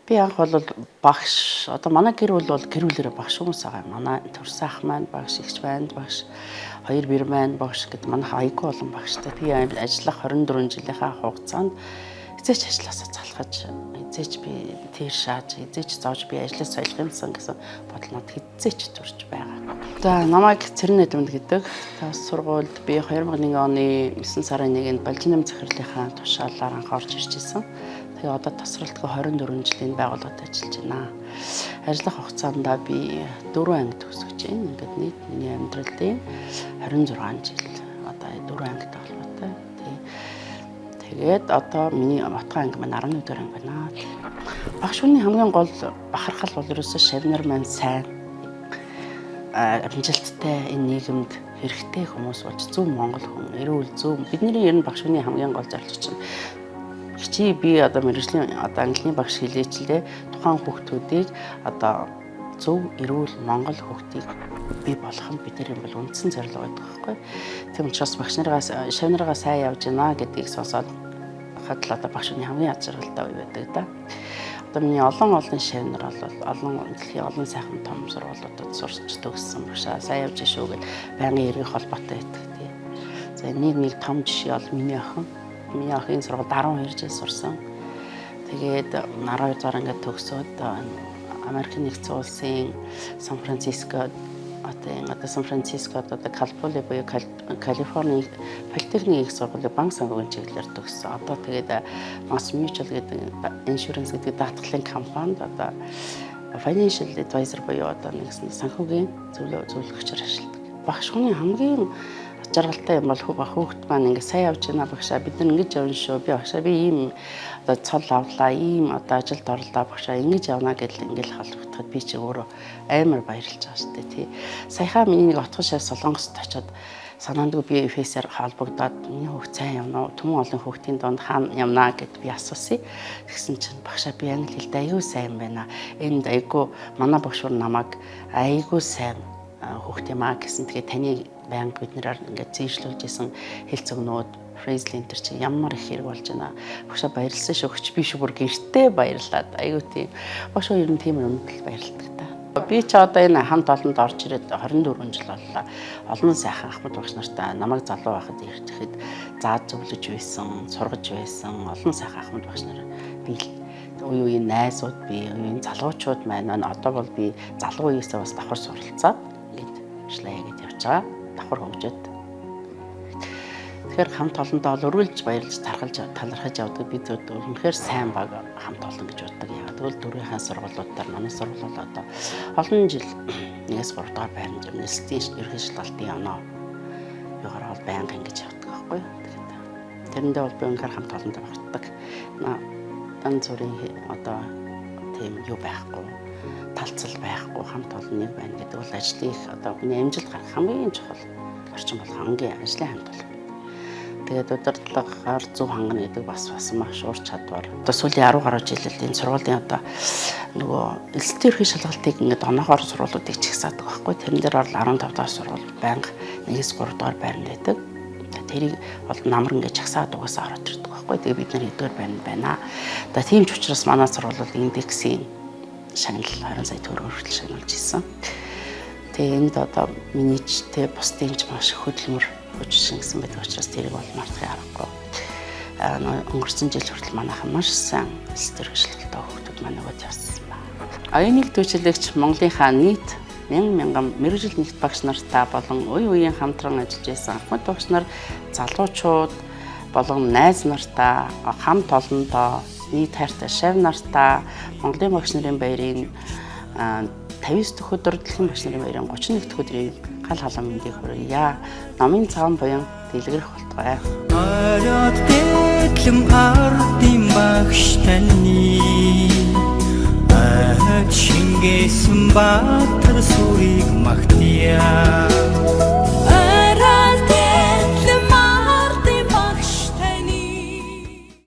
Би анх бол багш одоо манай гэр бүл бол гэр бүлэрээ багш хүмүүс байгаа юм. Манай төрсөн ах маань багш, эгч маань багш, хоёр бэр маань багш гэдэг манай айгүй олон багштай. Би ажиллах 24 жилийнхаа хугацаанд эзээч ажилласаа залхаж, эзээч би тэр шааж, эзээч зоож би ажлаас солих юмсан гэсэн бодол надад эзээч төрж байгаа. За намайг Цэрэн Эдмэнд гэдэг. Тас сургуульд би 2001 оны 9 сарын 1-нд Балжинам захирлынхаа тушаалаар анх орж ирж исэн. Тэгээ одоо тасралтгүй 24 жилийн байгууллагад ажиллаж байна. Ажиллах хугацаанд би 4 анги төгсөж байна. Ингээд нийт миний амьдралын 26 жил одоо 4 ангитай холбоотой. Тэгээд одоо миний Батхан анги маань 11 дугаар анги байна. Багш хүний хамгийн гол бахархал бол ерөөсөө шавнар маань сайн амжилттай энэ нийгэмд хэрэгтэй хүмүүс болж зөв Монгол хүн, эрүүл зөв бидний ер нь багш хүний хамгийн гол зорилго чинь хичээ би одоо мэргэжлийн одоо английн багш хэлээчлээ тухайн хүүхдүүдийг одоо зөв эрүүл Монгол хүүхдийг бий болгох нь бидний бол үндсэн зорилго байдаг байхгүй. Тийм учраас багш нараас шавнараа сайн явж байна гэдгийг сонсоод хадл одоо багш хүний хамгийн аз жаргалтай үе байдаг да. Одоо миний олон шавнар бол олон дэлхийн олон сайхан том сургуулиудад сурч төгссөн багшаа сайн явж шүү гэж байнгын эргэх холбоотой байдаг тий. За нэг том жишээ бол миний охин. Миний охин сургуульд 12 жил сурсан. Тэгээд 12 дугаар ангид төгсөөд Америкийн нэгдсэн улсын Сан Францискод одоо Калифорни буюу Калифорни политехникийн их сургуулийн банк санхүүгийн чиглэлээр төгссөн. Одоо тэгээд Mass Mutual гэдэг insurance гэдэг даатгалын компанид одоо financial advisor буюу одоо нэгэн санхүүгийн зөвлөгчөөр ажилладаг. Багш хүний хамгийн жаргалтай юм бол хүүхд маань ингэ сайн явж байна багшаа бид нар ингэж явна шүү. Би багшаа би ийм одоо цол авлаа, ийм одоо ажилд орлоо багшаа ингэж явна гэдэл ингээл халбагдахад би чи өөрөө амар баярлж байгаа шүү дээ тий. Саяхан миний нэг отгон шав Солонгост очиод санаандгүй би фейсээр холбогдоод миний хүүхд сайн явна уу? Түмэн олон хүүхдийн донд хаана явна гэд би асуусан. Тэгсэн чинь багшаа би англи хэлд аягүй сайн байна. Энд аягүй манай багш намайг аягүй сайн хүүхд юм аа гэсэн. Тэгээ таны банк биднээр ингээд зээшлүүлж исэн хэлц өгнүүд фрейзлин төр чи ямар их хэрэг болж байна. Багшаа баярлсан шүүгч би шүү бүр гэртээ баярлаад аягүй тийм. Багшаа ер нь тийм өнөдөл баярлдаг та. Би ч одоо энэ хамт олонд орж ирээд 24 жил боллоо. Олон сайхан Ахмад багш нартай намайг залуу байхад ирэхэд зааж зөвлөж байсан, сургаж байсан олон сайхан Ахмад багш нар би үеийн найзууд би үеийн залуучууд маань одоо бол би залуу үеэсээ бас давхар суралцаад ингээд шлээ гэж явж байгаа. Давхар хөгжөөд. Тэгэхээр хамт олондоо өргөлж баярлж талархаж явдаг бид үнэхээр сайн баг хамт олон гэж боддог. Яг тэгвэл дөрвийнхаа сургуулиудаар манай сургууль одоо олон жил 1-3 дахь байранд университийн ерөнхий шалгалтын оноо юугаар бол байнга ингэж явдаг байхгүй. Тэгэхээр тэрэндээ бол би үнэхээр хамт олондоо багтдаг. Дан зүрийн одоо тийм юу байхгүй. Талцал байхгүй хамт олон нэг байна гэдэг бол ажлын одоо хүний амжилт гарах хамгийн чухал орчин бол хамгийн ажлын хамт олон. Тэгээд удирдлагаар зөв хангана гэдэг бас маш ур чадвар. Одоо сүүлийн 10 гаруй жилд энэ сургуулийн одоо нөгөө элсэлтийн ерхий шалгалтыг ингээд оноогоор сургуулиудыг чигсаадаг байхгүй. Тэрэн дээр бол 15 дахь сургууль байнга 1-3 дугаар байранд байдаг. Тэрийг бол намар ингээд чагсаад угаасаа ороод ирдэг байхгүй. Тэгээд бид нар 1-р байранд байна. Одоо тийм ч учраас манай сургууль бол индексийн шагнал 20 сая төгрөг хүртэл шагналж ирсэн. Тэгээ энд одоо миний ч тэ бусдын ч маш хөдөлмөр хүчин гэсэн байдаг учраас тэрийг бол мартахыг аргагүй. Өнгөрсөн жил хүртэл манайхан маш сайн элсэлтээр хөшлөлтөө хүүхдүүд маань өгөөд явсан байна. Оюуны төвчлөгч Монголынхаа нийт 1000 мэргэжил нэгт багш нартай болон үеийн хамтран ажиллаж байсан Ахмад багш нар залуучууд болон найз нартай хамт олондоо нийт хайртай шав нартай Монголын багш нарын баярын 59 дэх өдөр дэлхийн багш нарын баярын 31 дэх өдрийн гал халаан мэндийг хүргье. Намын цагаан буян дэлгэрэх болтугай. Ороод дэглэм ардын багш таны шингээсэн баатар сүрийг магтъя.